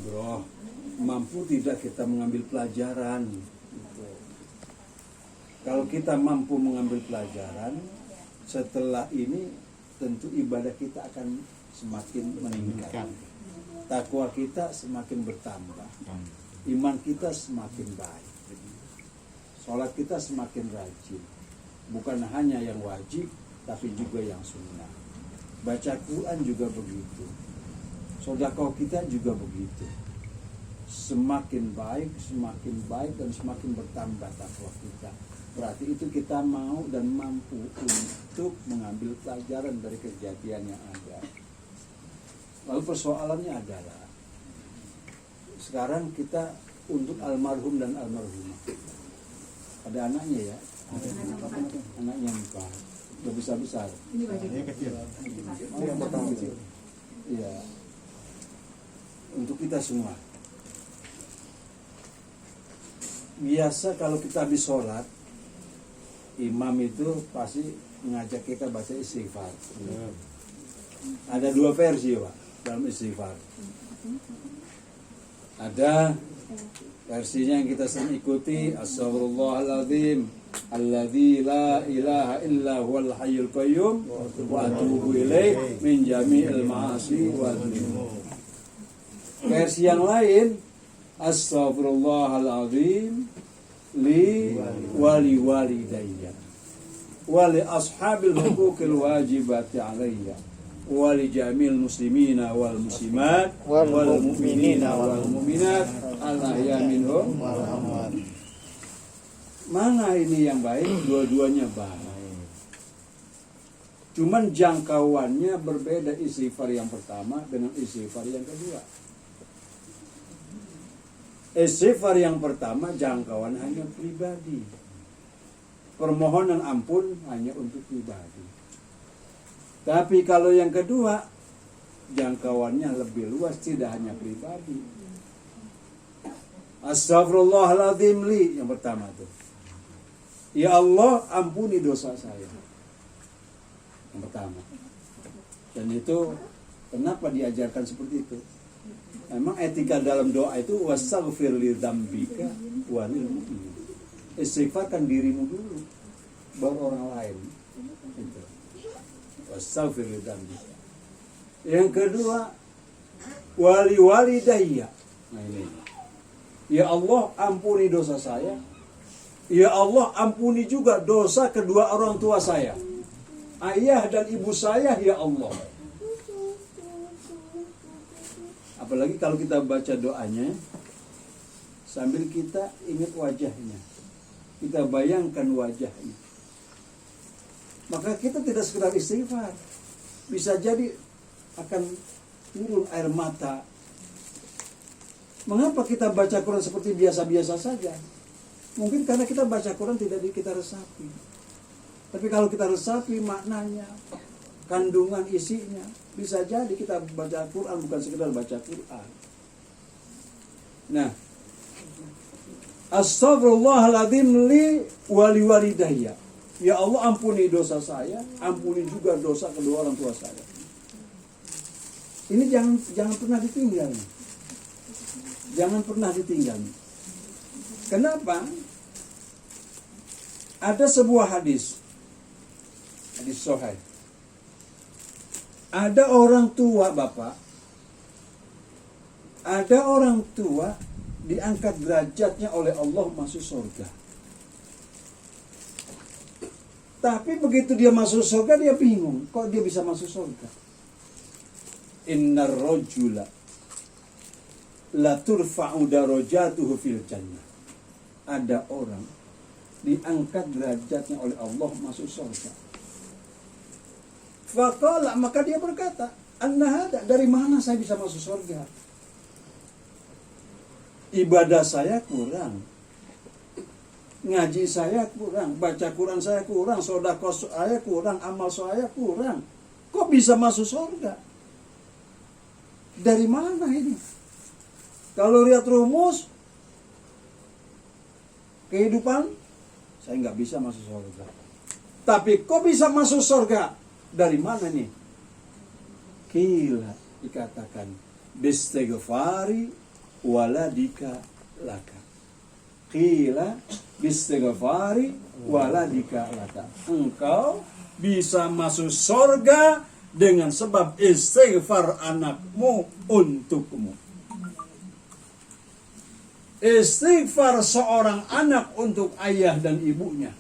ibroh, mampu tidak kita mengambil pelajaran. Gitu. Kalau kita mampu mengambil pelajaran, setelah ini tentu ibadah kita akan semakin meningkat, takwa kita semakin bertambah, iman kita semakin baik, sholat kita semakin rajin, bukan hanya yang wajib tapi juga yang sunnah. Baca Quran juga begitu, sedekah kita juga begitu. Semakin baik dan semakin bertambah takwa kita. Berarti itu kita mau dan mampu untuk mengambil pelajaran dari kejadian yang ada. Lalu persoalannya adalah sekarang kita untuk almarhum dan almarhumah. Ada anaknya ya? Ada anaknya 4. Udah besar. Ini kecil. Oh, yang pertama kecil. Iya. Untuk kita semua. Biasa kalau kita habis sholat, imam itu pasti mengajak kita baca istighfar. Ada 2 versi Pak dalam istighfar. Ada versinya yang kita sering ikuti, Astaghfirullahaladzim alladzi la ilaha illa huwal hayyul qayyum wa atubu ilaih min jami'il ma'asi wa dzunub. Versi yang lain, Astaghfirullahaladzim li wali walidayya wali ashabil huquqil wajibati alayya wali jamil muslimina wal muslimat wal mu'minina wal mu'minat al-ahya minhum wal amwat. Mana ini yang baik? Dua-duanya baik. Cuman jangkauannya berbeda istighfar yang pertama dengan istighfar yang kedua. Istighfar yang pertama jangkauan hanya pribadi. Permohonan ampun hanya untuk pribadi. Tapi kalau yang kedua jangkauannya lebih luas, tidak hanya pribadi. Astaghfirullahaladzim li yang pertama itu. Ya Allah ampuni dosa saya. Yang pertama. Dan itu kenapa diajarkan seperti itu? Memang etika dalam doa itu wastaghfir li dzambika wa lil mu'minin. Istighfarkan dirimu dulu baru orang lain. Itu. Wastaghfir li dzambika. Yang kedua wali walidayya. Nah ini. Ya Allah ampuni dosa saya. Ya Allah ampuni juga dosa kedua orang tua saya. Ayah dan ibu saya ya Allah. Apalagi kalau kita baca doanya sambil kita ingat wajahnya, kita bayangkan wajahnya, maka kita tidak sekedar istighfar, bisa jadi akan turun air mata. Mengapa kita baca Quran seperti biasa-biasa saja? Mungkin karena kita baca Quran tidak kita resapi. Tapi kalau kita resapi maknanya, kandungan isinya, bisa jadi kita baca Quran bukan sekedar baca Quran. Nah, Astaghfirullahaladzim li wali walidayya. Ya Allah ampuni dosa saya, ampuni juga dosa kedua orang tua saya. Ini jangan pernah ditinggal. Jangan pernah ditinggal. Kenapa? Ada sebuah hadis sahih. Ada orang tua Bapak, ada orang tua diangkat derajatnya oleh Allah masuk surga. Tapi begitu dia masuk surga dia bingung, kok dia bisa masuk surga? Innar rajula la turfa'u darajatuhu fil jannah. Ada orang diangkat derajatnya oleh Allah masuk surga. Faqala, maka dia berkata, "Anna dari mana saya bisa masuk surga? Ibadah saya kurang, ngaji saya kurang, baca Quran saya kurang, sedekah saya kurang, amal saya kurang. Kok bisa masuk surga? Dari mana ini? Kalau lihat rumus kehidupan, saya nggak bisa masuk surga. Tapi kok bisa masuk surga? Dari mana nih? Kila dikatakan bistighfari waladika laka. Qila bistighfari waladika laka. Engkau bisa masuk surga dengan sebab istighfar anakmu untukmu. Istighfar seorang anak untuk ayah dan ibunya.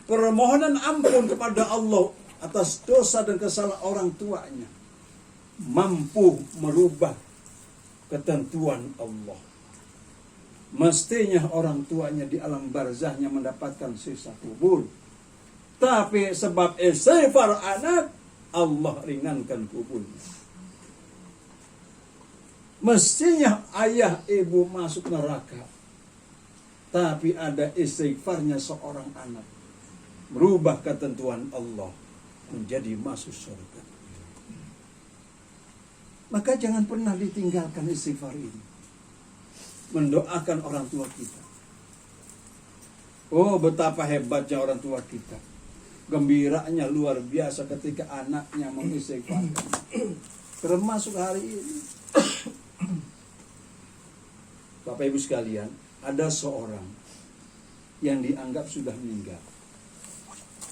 Permohonan ampun kepada Allah atas dosa dan kesalahan orang tuanya mampu merubah ketentuan Allah. Mestinya orang tuanya di alam barzahnya mendapatkan siksa kubur. Tapi sebab istighfar anak, Allah ringankan kuburnya. Mestinya ayah ibu masuk neraka. Tapi ada istighfarnya seorang anak. Merubah ketentuan Allah menjadi masuk surga. Maka jangan pernah ditinggalkan istighfar ini. Mendoakan orang tua kita. Oh, betapa hebatnya orang tua kita. Gembiranya luar biasa ketika anaknya mengistighfarkan. Termasuk hari ini. Bapak Ibu sekalian, ada seorang yang dianggap sudah meninggal.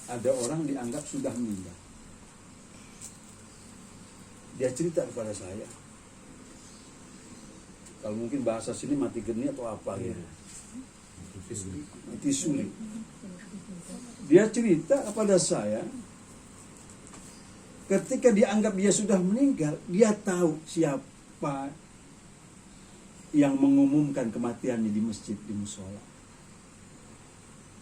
Ada orang dianggap sudah meninggal. Dia cerita kepada saya. Kalau mungkin bahasa sini mati geni atau apa gitu. Mati suri. Dia cerita kepada saya, ketika dianggap dia sudah meninggal, dia tahu siapa yang mengumumkan kematiannya di masjid, di musola.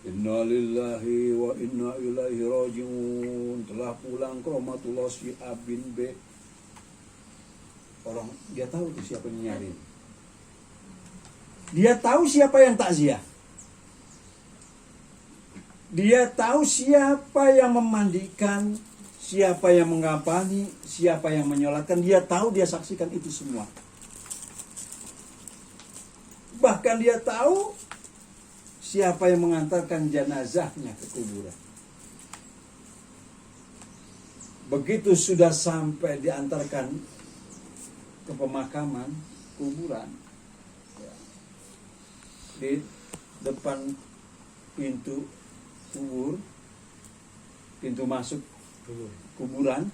Inna lillahi wa inna ilaihi raji'un. Telah pulang ke rahmatullah si A bin B. Orang, dia tahu itu siapa yang nyari. Dia tahu siapa yang takziah. Dia tahu siapa yang memandikan, siapa yang mengapani, siapa yang menyolatkan. Dia tahu, dia saksikan itu semua. Bahkan dia tahu siapa yang mengantarkan jenazahnya ke kuburan. Begitu sudah sampai diantarkan ke pemakaman kuburan, di depan pintu kubur, pintu masuk kuburan,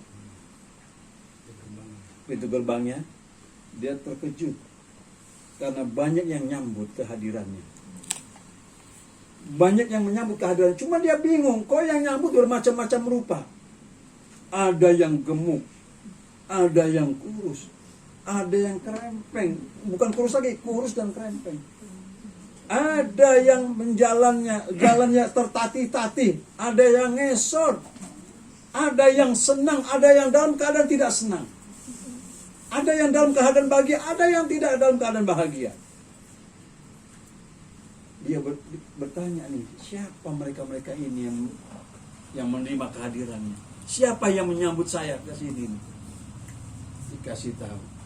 pintu gerbangnya, dia terkejut karena banyak yang nyambut kehadirannya. Banyak yang menyambut kehadiran. Cuma dia bingung, kok yang nyambut bermacam-macam rupa. Ada yang gemuk, ada yang kurus, ada yang kerempeng. Bukan kurus lagi, kurus dan kerempeng. Ada yang jalannya tertatih-tatih, ada yang ngesot, ada yang senang, ada yang dalam keadaan tidak senang. Ada yang dalam keadaan bahagia, ada yang tidak dalam keadaan bahagia. Dia bertanya nih, siapa mereka-mereka ini yang menerima kehadirannya? Siapa yang menyambut saya ke sini? Dikasih tahu.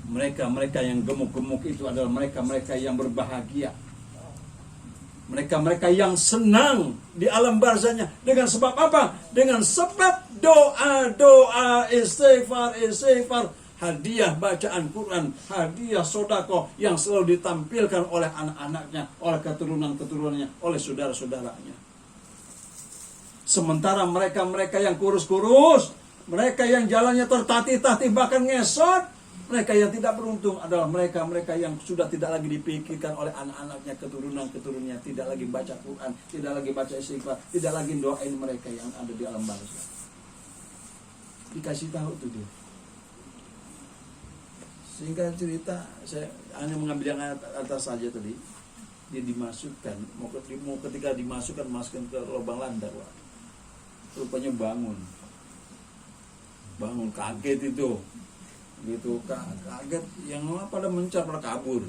Mereka-mereka yang gemuk-gemuk itu adalah mereka-mereka yang berbahagia. Mereka-mereka yang senang di alam barzahnya. Dengan sebab apa? Dengan sebab doa-doa, istighfar, hadiah bacaan Quran, hadiah sodako yang selalu ditampilkan oleh anak-anaknya, oleh keturunan-keturunannya, oleh saudara-saudaranya. Sementara mereka-mereka yang kurus-kurus, mereka yang jalannya tertatih-tatih bahkan ngesot, mereka yang tidak beruntung adalah mereka-mereka yang sudah tidak lagi dipikirkan oleh anak-anaknya, keturunan-keturunannya, tidak lagi baca Quran, tidak lagi baca istighfar, tidak lagi doain mereka yang ada di alam barzah. Dikasih tahu tuh dia. Singkat cerita, saya hanya mengambil yang atas saja tadi. Dia dimasukkan, ketika dimasukkan ke lubang landar, wah, rupanya bangun kaget itu. Gitu, kaget, yang pada mencar, pada kabur.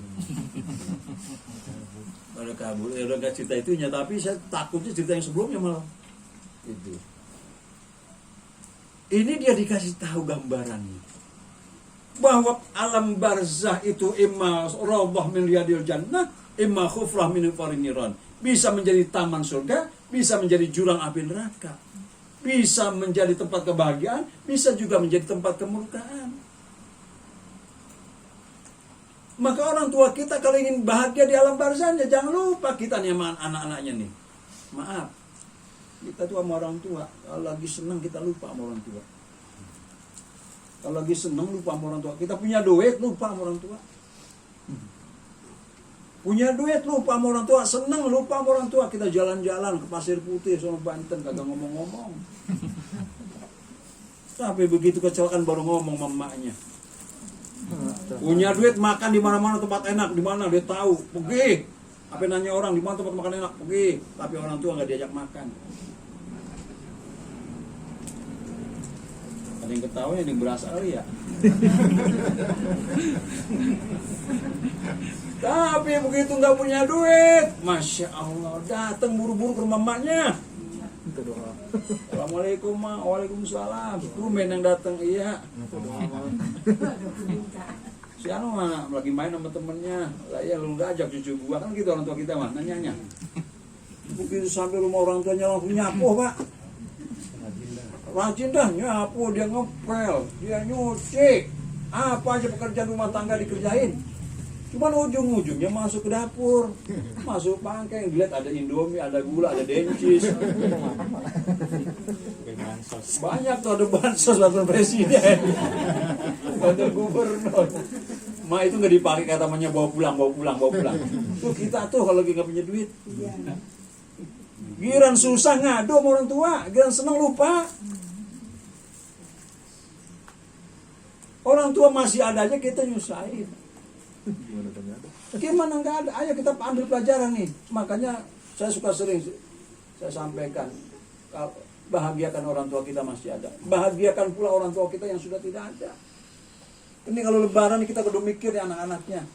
Pada kabur, ya udah gak cerita itunya, tapi saya takutnya cerita yang sebelumnya malah. Itu. Ini dia dikasih tahu gambarannya. Bahwa alam barzah itu imma rawdah min riyadil jannah, imma khufrah min fariniran. Bisa menjadi taman surga, bisa menjadi jurang api neraka. Bisa menjadi tempat kebahagiaan, bisa juga menjadi tempat kemurkaan. Maka orang tua kita kalau ingin bahagia di alam barzahnya, jangan lupa kita nih sama anak-anaknya nih. Maaf, kita tuh sama orang tua. Kalau lagi senang kita lupa sama orang tua. Kalau lagi senang lupa sama orang tua. Kita punya duit lupa sama orang tua. Punya duit lupa sama orang tua. Senang lupa sama orang tua. Kita jalan-jalan ke Pasir Putih sama Banten kagak ngomong-ngomong. Tapi begitu kecelakaan baru ngomong mamanya. Punya duit makan di mana-mana tempat enak, di mana dia tahu. Pergi. Apa nanya orang di mana tempat makan enak, pergi. Tapi orang tua nggak diajak makan. Ada yang ketawa, ada yang berasa kali ya. Tapi begitu nggak punya duit, Masya Allah, datang buru-buru ke rumah maknya. Assalamualaikum, Ma. Waalaikumsalam. Rumen yang datang, iya. Si Anu mana lagi main sama temennya. Lah ya lu nggak ajak cucu gua, kan gitu orang tua kita mah nanyanya. Begitu sampai rumah orang tuanya langsung nyapu, Pak. Rajin dah nyapu, dia ngepel, dia nyuci. Apa aja pekerjaan rumah tangga dikerjain. Cuman ujung-ujungnya masuk ke dapur, masuk pangkeng, dilihat ada Indomie, ada gula, ada dencis. Banyak tuh, ada bansos, wakil presiden, wakil gubernur. Ma itu nggak dipakai, kata namanya bawa pulang. Tuh kita tuh kalau lagi nggak punya duit. Giran susah ngadu sama orang tua, giran seneng lupa. Orang tua masih ada aja kita nyusahin. Gimana nggak ada? Ayo kita ambil pelajaran nih. Makanya saya suka sering saya sampaikan, bahagiakan orang tua kita masih ada. Bahagiakan pula orang tua kita yang sudah tidak ada. Ini kalau lebaran kita kudu mikir ya anak-anaknya.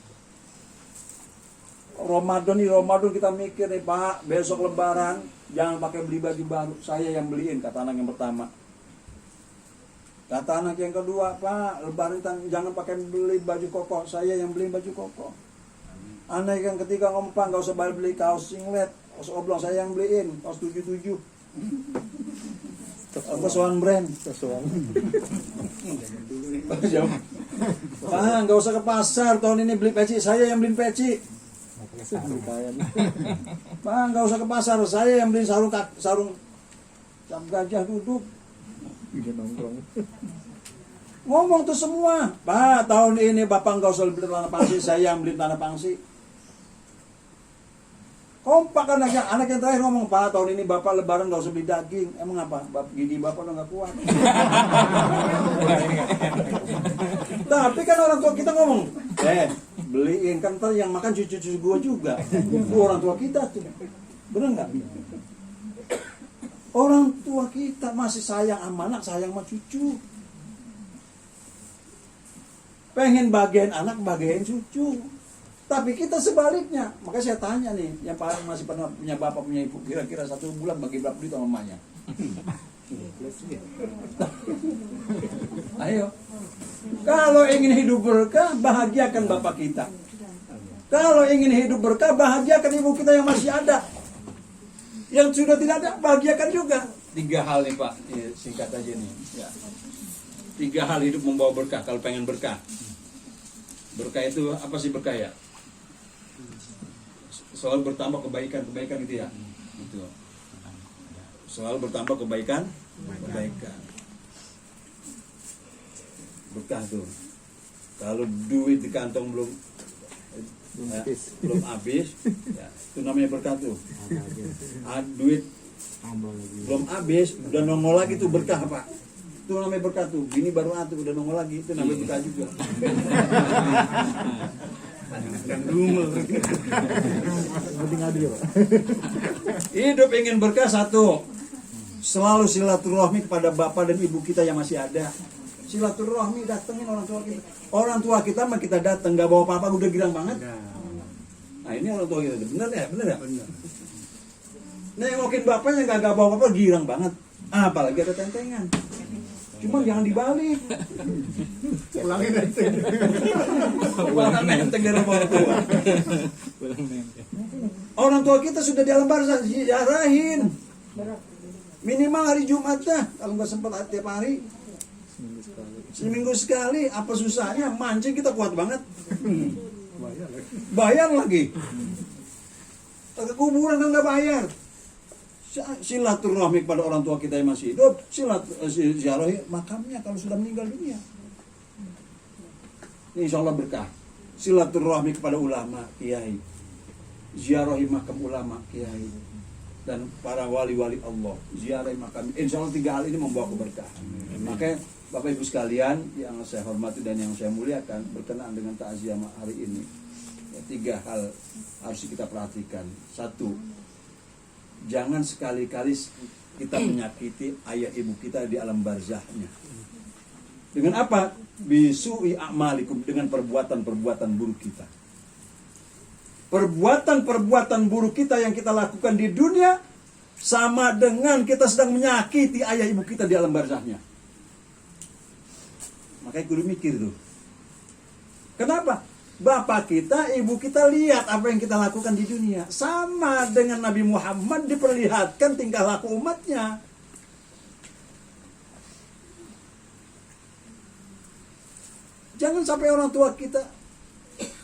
Ramadan kita mikir nih, Pak, besok lebaran jangan pakai beli baju baru. Saya yang beliin, kata anak yang pertama. Kata anak yang kedua, Pak, lebaran jangan pakai beli baju koko. Saya yang beli baju koko. Anak yang ketiga ngomong, Pak, gak usah beli kaos singlet, kaos oblong, saya yang beliin, kaos 77. Kaos One Brand. Pak, gak usah ke pasar, tahun ini beli peci, saya yang beliin peci. Pak, gak usah ke pasar, saya yang beliin sarung cap gajah duduk. Ngomong tuh semua, Pak, tahun ini Bapak nggak usah beli tanah pangsi, saya yang beli tanah pangsi. Kompak anak yang terakhir ngomong, Pak, tahun ini Bapak lebaran nggak usah beli daging. Emang apa? Gigi Bapak udah nggak kuat. Tapi kan orang tua kita ngomong, beliin, kan ntar yang makan cucu-cucu gua juga. Gua orang tua kita tuh, bener nggak? Orang tua kita masih sayang sama anak, sayang sama cucu. Pengen bagian anak, bagian cucu. Tapi kita sebaliknya. Maka saya tanya nih, yang masih pernah punya bapak, punya ibu, kira-kira 1 bulan bagi berapa duit sama mamanya? Ayo. Kalau ingin hidup berkah, bahagiakan bapak kita. Kalau ingin hidup berkah, bahagiakan ibu kita yang masih ada. Yang sudah tidak ada, bahagiakan juga. 3 hal nih, Pak, singkat aja nih ya. 3 hal hidup membawa berkah. Kalau pengen berkah, berkah itu apa sih berkah ya? Selalu bertambah kebaikan gitu ya. Gitu. Selalu bertambah kebaikan. Berkah tuh. Kalau duit di kantong belum habis, ya, itu namanya berkah tuh. Duit belum habis, udah nongol lagi tuh berkah, Pak. Itu namanya berkah tuh. Gini baru udah nongol lagi, itu namanya berkah juga. Hidup ingin berkah, 1, selalu silaturahmi kepada bapak dan ibu kita yang masih ada. Silaturahmi, datengin orang tua kita. Orang tua kita mah kita dateng, gak bawa apa-apa, udah girang banget. Nah ini orang tua kita, bener ya? Bener. Nengokin bapaknya gak bawa apa-apa, girang banget. Apalagi ada tentengan. Cuma jangan dibalik. Pulangin nenteng. Pulang nenteng dari orang tua. Orang tua kita sudah di alam barzah, diarahin. Minimal hari Jumat dah, kalau nggak sempat tiap hari. Seminggu sekali, apa susahnya? Mancing kita kuat banget. Bayar lagi. Ke kuburan kan nggak bayar. Silaturahmi kepada orang tua kita yang masih hidup, ziarahi makamnya kalau sudah meninggal dunia. Ini insya Allah berkah. Silaturahmi kepada ulama, kiai, ziarahi makam ulama, kiai, dan para wali-wali Allah, ziarahi makam. Insya Allah 3 hal ini membawa keberkahan. Makanya Bapak Ibu sekalian yang saya hormati dan yang saya muliakan, berkenaan dengan takziah hari ini, ya, 3 hal harus kita perhatikan. 1, jangan sekali-kali kita menyakiti ayah ibu kita di alam barzahnya. Dengan apa? Bisu'i a'malikum, dengan perbuatan-perbuatan buruk kita. Perbuatan-perbuatan buruk kita yang kita lakukan di dunia sama dengan kita sedang menyakiti ayah ibu kita di alam barzahnya. Makanya kudu mikir tuh. Kenapa? Bapak kita, ibu kita lihat apa yang kita lakukan di dunia. Sama dengan Nabi Muhammad diperlihatkan tingkah laku umatnya. Jangan sampai orang tua kita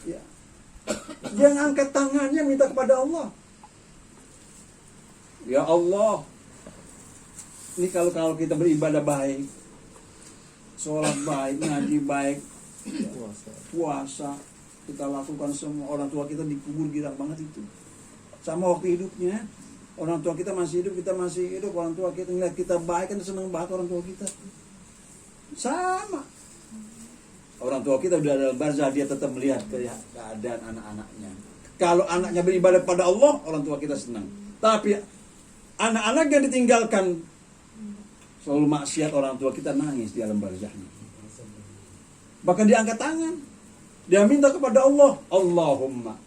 ya, jangan angkat tangannya minta kepada Allah. Ya Allah, ini kalau kita beribadah baik, sholat baik, ngaji baik, ya, puasa kita lakukan semua, orang tua kita dikubur girang banget itu. Sama waktu hidupnya, orang tua kita masih hidup, kita masih hidup, orang tua kita ngeliat kita baik kan senang banget orang tua kita. Sama. Orang tua kita udah dalam barzah, dia tetap melihat keadaan anak-anaknya. Kalau anaknya beribadah pada Allah, orang tua kita senang. Tapi anak-anak yang ditinggalkan selalu maksiat, orang tua kita nangis di alam barzahnya. Bahkan dia angkat tangan, dia minta kepada Allah, Allahumma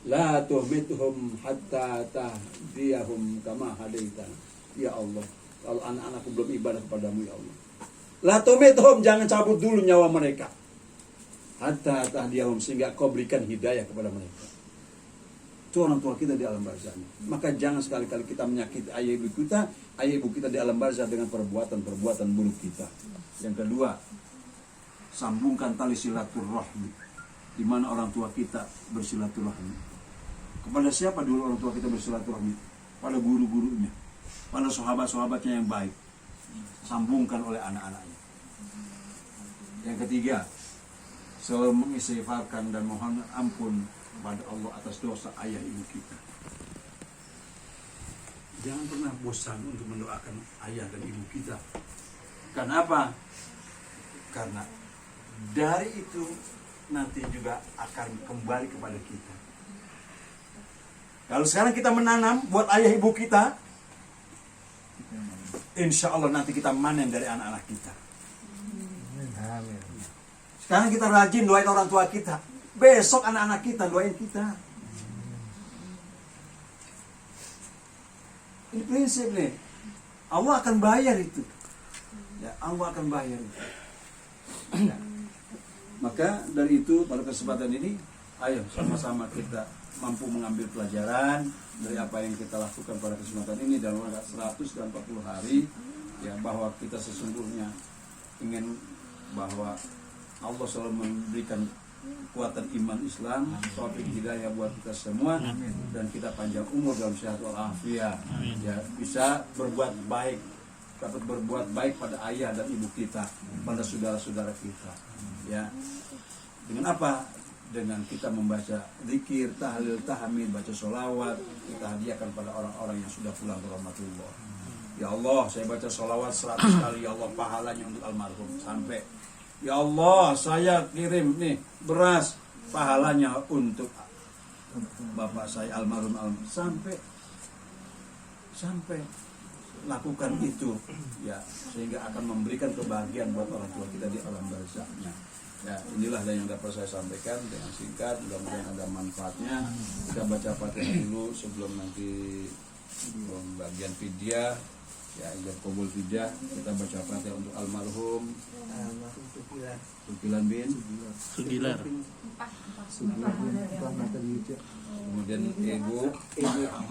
la tuhmituhum hatta tahdiyahum kama hadaita. Ya Allah, kalau anak-anakku belum ibadah kepadamu ya Allah, la tumithum, jangan cabut dulu nyawa mereka. Hatta tahdiyahum, sehingga kau berikan hidayah kepada mereka. Itu orang tua kita di alam barzahnya. Maka jangan sekali-kali kita menyakiti ayah ibu kita di alam barzah dengan perbuatan-perbuatan buruk kita. Yang kedua, sambungkan tali silaturahmi. Di mana orang tua kita bersilaturahmi. Kepada siapa dulu orang tua kita bersilaturahmi? Pada guru-gurunya, pada sahabat-sahabatnya yang baik. Sambungkan oleh anak-anaknya. Yang ketiga, selalu mengistighfarkan dan mohon ampun kepada Allah atas dosa ayah ibu kita. Jangan pernah bosan untuk mendoakan ayah dan ibu kita. Karena apa? Karena dari itu nanti juga akan kembali kepada kita. Kalau sekarang kita menanam buat ayah ibu kita, insya Allah nanti kita manen dari anak-anak kita. Sekarang kita rajin doain orang tua kita, besok anak-anak kita doain kita. Ini prinsip nih. Allah akan bayar itu. Ya, Allah akan bayar itu. Ya. Maka dari itu pada kesempatan ini, ayo sama-sama kita mampu mengambil pelajaran dari apa yang kita lakukan pada kesempatan ini dalam 140 hari, ya, bahwa kita sesungguhnya ingin bahwa Allah selalu memberikan kekuatan iman Islam, taufik hidayah buat kita semua, dan kita panjang umur dalam sehat walafiat, ya, bisa berbuat baik, dapat berbuat baik pada ayah dan ibu kita, pada saudara-saudara kita, ya. Dengan apa? Dengan kita membaca zikir, tahlil, tahmid, baca sholawat, kita hadiahkan pada orang-orang yang sudah pulang ke rahmatullah. Ya Allah, saya baca sholawat 100 kali, ya Allah, pahalanya untuk almarhum. Sampai, ya Allah, saya kirim nih beras, pahalanya untuk bapak saya almarhum. Sampai lakukan itu, ya, sehingga akan memberikan kebahagiaan buat orang tua kita di alam barzahnya. Ya, inilah yang dapat saya sampaikan dengan singkat, mudah-mudahan ada manfaatnya. Kita baca Fatihah dulu sebelum nanti bagian fidyah, ya, ijab qabul fidyah. Kita baca Fatihah untuk almarhum Tukilan bin Sugilar. Kemudian Ibu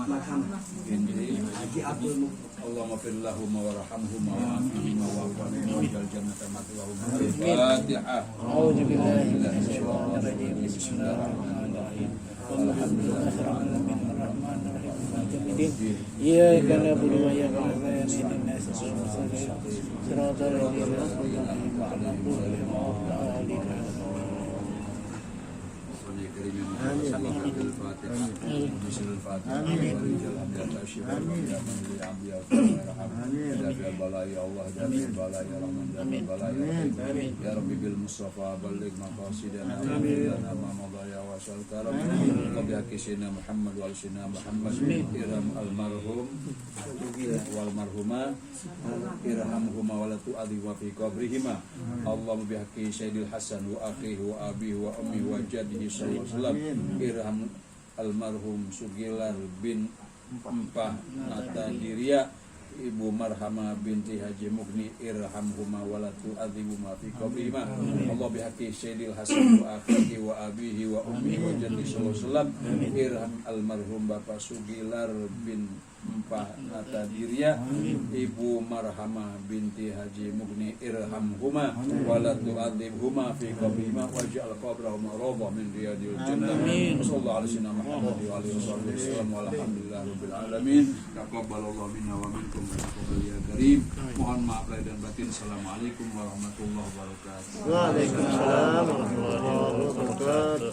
Marham Indri, Haji Abdul Allahumma fir lahumma warhamhumma wa'afihima wa'afihima waj'al jannata ma'wahum. Al-Fatihah. A'udzu billahi minasyaitonir rajim. Bismillahirrahmanirrahim. Alhamdulillahirabbil alamin. Iyyaka na'budu wa iyyaka nasta'in ihdinas siratal ladzina an'amta 'alaihim. Ya Rabbi bil Mustafa balligh maqasidana ma madaya wa sal karam qabla kisina Muhammad wa al-sina Muhammad iram al-marhum wal marhuma irhamhuma wa la tu'adhib wa fi qabrihima Allahumma bihaqqi Sayyidil Hasan wa akhihi wa abihi wa ummi wa jaddihi sallallahu alaihi wasallam irham almarhum Sugilar bin Empah Nata Diria Ibu Marhama binti Haji Mugni irhamhuma wa la tu'adzibuma fi qabrihima Allah bihaqqi Sayyidil Hasan wa akhihi wa abihi wa ummi wa jaddihi sallallahu alaihi wasallam irham almarhum Bapak Sugilar bin Empah Nata Diria Ibu Marhama binti Haji Mugni irhamhuma wa la tu'adzibhuma fi qabrihima waj'al qabrahuma rawdah min riyadil jannah. Sallallahu alaihi Muhammad wa alihi wasallam walhamdulillahirabbil alamin. Taqabbalallahu minna wa minkum wa taqabbal ya karim. Mohon maaf lahir dan batin. Assalamualaikum warahmatullahi wabarakatuh. Waalaikumsalam warahmatullahi wabarakatuh.